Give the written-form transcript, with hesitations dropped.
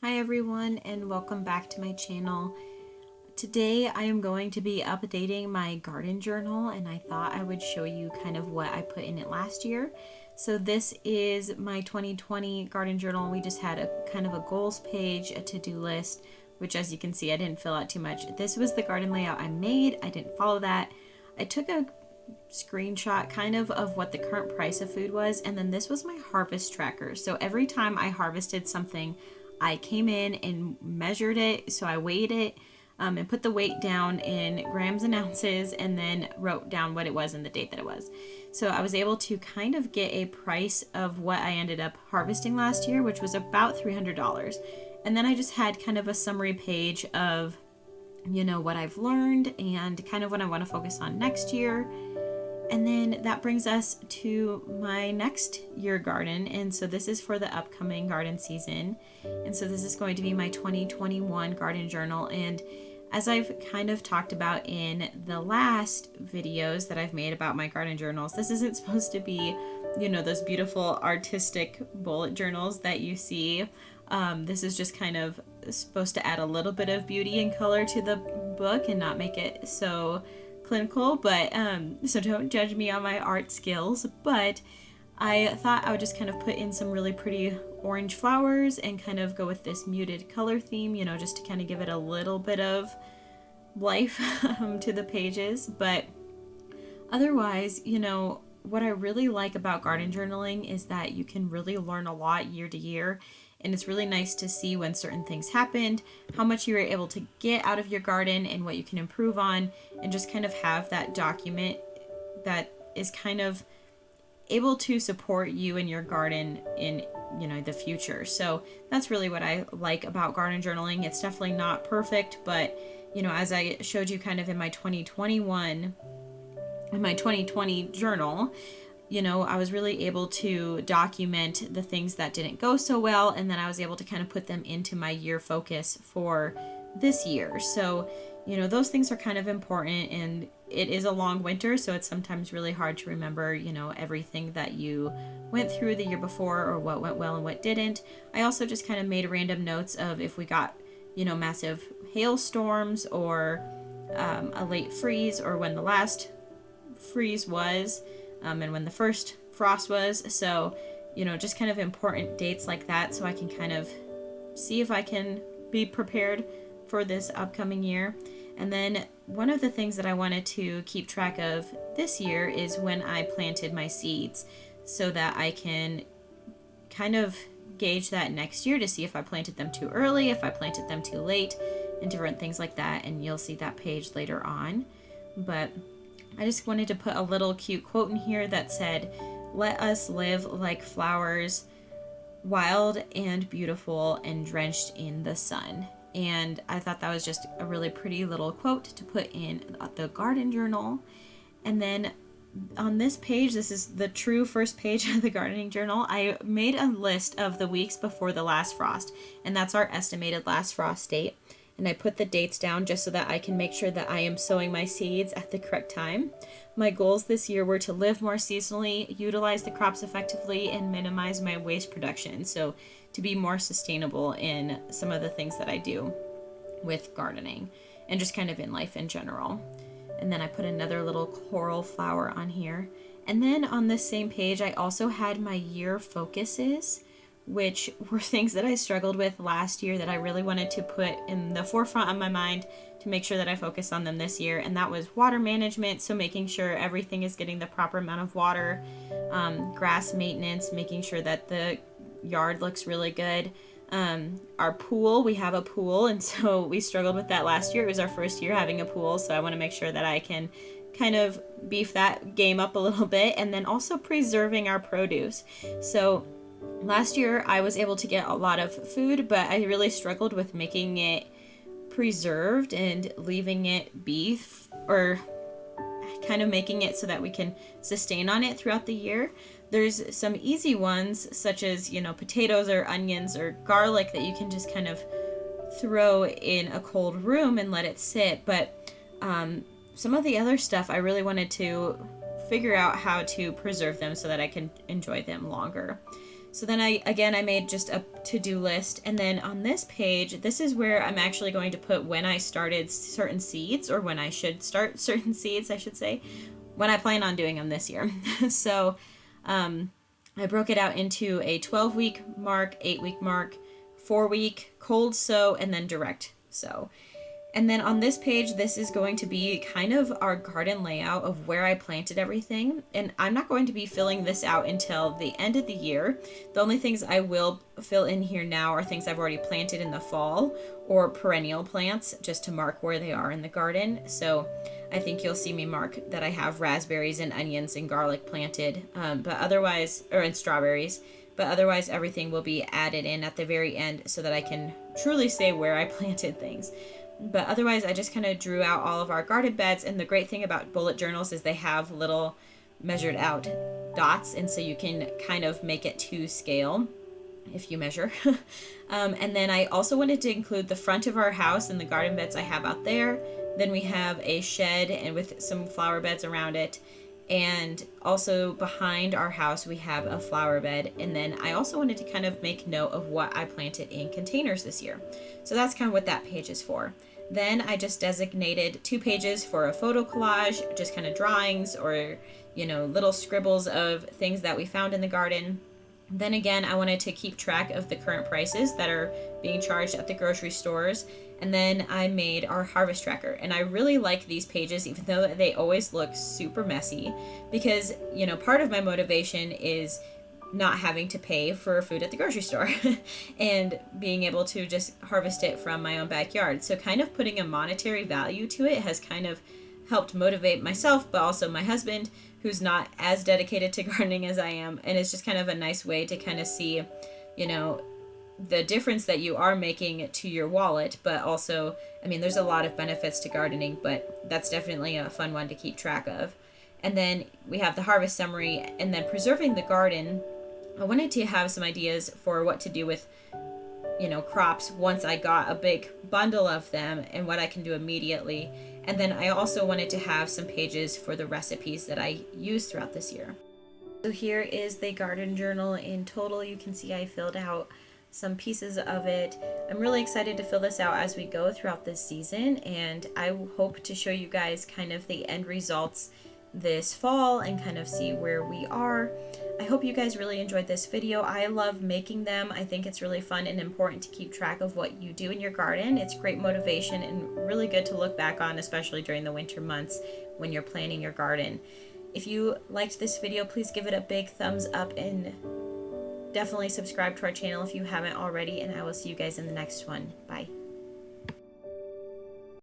Hi everyone and welcome back to my channel. Today I am going to be updating my garden journal and I thought I would show you kind of what I put in it last year. So this is my 2020 garden journal. We just had a kind of a goals page, a to-do list, which as you can see I didn't fill out too much. This was the garden layout I made. I didn't follow that. I took a screenshot kind of what the current price of food was, and then this was my harvest tracker. So every time I harvested something, I came in and measured it. So I weighed it and put the weight down in grams and ounces, and then wrote down what it was and the date that it was. So I was able to kind of get a price of what I ended up harvesting last year, which was about $300. And then I just had kind of a summary page of what I've learned and kind of what I want to focus on next year. And then that brings us to my next year garden. And so this is for the upcoming garden season. And so this is going to be my 2021 garden journal. And as I've kind of talked about in the last videos that I've made about my garden journals, this isn't supposed to be, those beautiful artistic bullet journals that you see. This is just kind of supposed to add a little bit of beauty and color to the book and not make it so clinical, but so don't judge me on my art skills. But I thought I would just kind of put in some really pretty orange flowers and kind of go with this muted color theme, just to kind of give it a little bit of life to the pages. But otherwise, what I really like about garden journaling is that you can really learn a lot year to year. And it's really nice to see when certain things happened, how much you were able to get out of your garden and what you can improve on, and just kind of have that document that is kind of able to support you in your garden in the future. So that's really what I like about garden journaling. It's definitely not perfect, but as I showed you kind of in my 2020 journal, I was really able to document the things that didn't go so well, and then I was able to kind of put them into my year focus for this year. So, those things are kind of important, and it is a long winter, so it's sometimes really hard to remember, everything that you went through the year before or what went well and what didn't. I also just kind of made random notes of if we got, massive hailstorms or a late freeze, or when the last freeze was. And when the first frost was. So, just kind of important dates like that, so I can kind of see if I can be prepared for this upcoming year. And then one of the things that I wanted to keep track of this year is when I planted my seeds, so that I can kind of gauge that next year to see if I planted them too early, if I planted them too late, and different things like that. And you'll see that page later on. But I just wanted to put a little cute quote in here that said, "Let us live like flowers, wild and beautiful and drenched in the sun." And I thought that was just a really pretty little quote to put in the garden journal. And then on this page, this is the true first page of the gardening journal, I made a list of the weeks before the last frost, and that's our estimated last frost date. And I put the dates down just so that I can make sure that I am sowing my seeds at the correct time. My goals this year were to live more seasonally, utilize the crops effectively, and minimize my waste production. So to be more sustainable in some of the things that I do with gardening and just kind of in life in general. And then I put another little coral flower on here. And then on this same page, I also had my year focuses, which were things that I struggled with last year that I really wanted to put in the forefront of my mind to make sure that I focus on them this year. And that was water management, so making sure everything is getting the proper amount of water, grass maintenance, making sure that the yard looks really good. Our pool, we have a pool, and so we struggled with that last year. It was our first year having a pool, so I want to make sure that I can kind of beef that game up a little bit. And then also preserving our produce. So last year, I was able to get a lot of food, but I really struggled with making it preserved and leaving it beef, or kind of making it so that we can sustain on it throughout the year. There's some easy ones, such as, potatoes or onions or garlic that you can just kind of throw in a cold room and let it sit. But some of the other stuff, I really wanted to figure out how to preserve them so that I can enjoy them longer. So then I made just a to-do list, and then on this page, this is where I'm actually going to put when I started certain seeds, or when I should start certain seeds, I should say, when I plan on doing them this year. So I broke it out into a 12-week mark, 8-week mark, 4-week, cold sow, and then direct sow. And then on this page, this is going to be kind of our garden layout of where I planted everything. And I'm not going to be filling this out until the end of the year. The only things I will fill in here now are things I've already planted in the fall, or perennial plants, just to mark where they are in the garden. So I think you'll see me mark that I have raspberries and onions and garlic planted, but otherwise, or in strawberries. But otherwise, everything will be added in at the very end so that I can truly say where I planted things. But otherwise, I just kind of drew out all of our garden beds. And the great thing about bullet journals is they have little measured out dots. And so you can kind of make it to scale if you measure. And then I also wanted to include the front of our house and the garden beds I have out there. Then we have a shed and with some flower beds around it. And also behind our house, we have a flower bed. And then I also wanted to kind of make note of what I planted in containers this year. So that's kind of what that page is for. Then I just designated 2 pages for a photo collage, just kind of drawings or, little scribbles of things that we found in the garden. Then again, I wanted to keep track of the current prices that are being charged at the grocery stores. And then I made our harvest tracker. And I really like these pages, even though they always look super messy, because, part of my motivation is not having to pay for food at the grocery store and being able to just harvest it from my own backyard. So kind of putting a monetary value to it has kind of helped motivate myself, but also my husband, who's not as dedicated to gardening as I am. And it's just kind of a nice way to kind of see, the difference that you are making to your wallet, but also, there's a lot of benefits to gardening, but that's definitely a fun one to keep track of. And then we have the harvest summary, and then preserving the garden. I wanted to have some ideas for what to do with, crops once I got a big bundle of them and what I can do immediately. And then I also wanted to have some pages for the recipes that I used throughout this year. So here is the garden journal in total. You can see I filled out some pieces of it. I'm really excited to fill this out as we go throughout this season, and I hope to show you guys kind of the end results this fall and kind of see where we are. I hope you guys really enjoyed this video. I love making them. I think it's really fun and important to keep track of what you do in your garden. It's great motivation and really good to look back on, especially during the winter months when you're planning your garden. If you liked this video, please give it a big thumbs up and definitely subscribe to our channel if you haven't already, and I will see you guys in the next one. Bye.